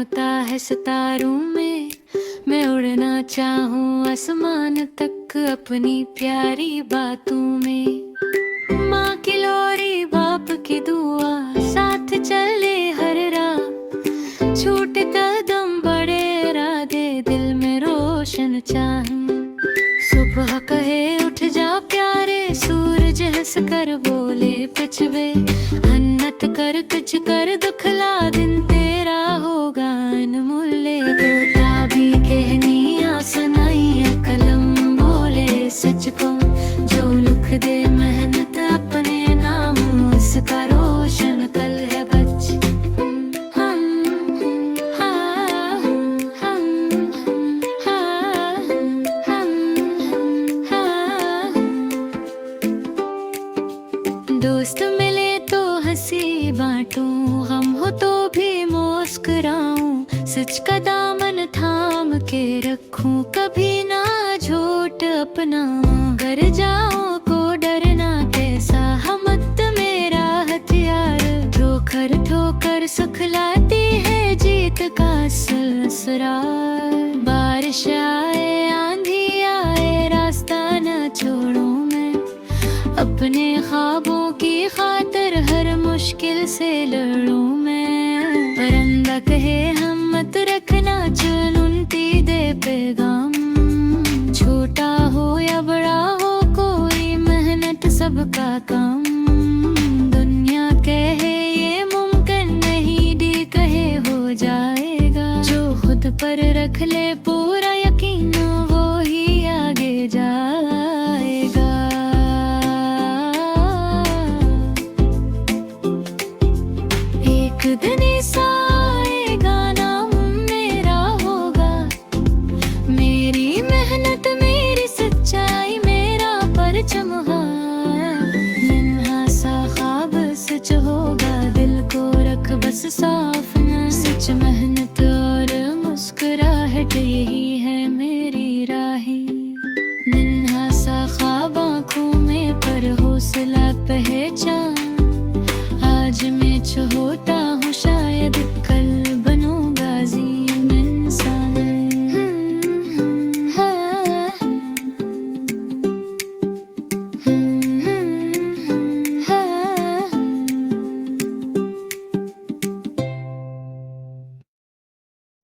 घूमता है सितारों में, मैं उड़ना चाहूँ आसमान तक अपनी प्यारी बातों में। माँ की लोरी बाप की दुआ, साथ चले हर राह, छूटे कदम बड़े इरादे, दिल में रोशन चाहूँ। सुबह कहे उठ जा प्यारे, सूरज हंस कर बोले पिछवे, अन्नत कर कुछ कर दुखला, दिन तेरा होगा अनमूल्य। तोता भी कहनिया सुनाइया, कलम बोले सच को, जो लिख दे मेहनत अपने नाम, उसका रोशन कल है बच। दोस्त मिले तो हंसी बांटूं, गम हो तो भी मुस्कुराऊं, सच का दामन थाम के रखूं, कभी ना झूठ अपनाऊं। कर जाऊं को डरना कैसा, हमत मेरा हथियार, ठोकर ठोकर सुख लाती है जीत का असल असरार। बारिश आए आंधी आए रास्ता न छोड़ूं मैं, अपने ख्वाबों की खातिर हर मुश्किल से लड़ूं मैं। परिंदा कहे हिम्मत रखना, चुनौती दे पैगाम, छोटा हो या बड़ा हो कोई मेहनत सबका काम। दुनिया कहे ये मुमकिन नहीं, दी कहे हो जाएगा, जो खुद पर रख ले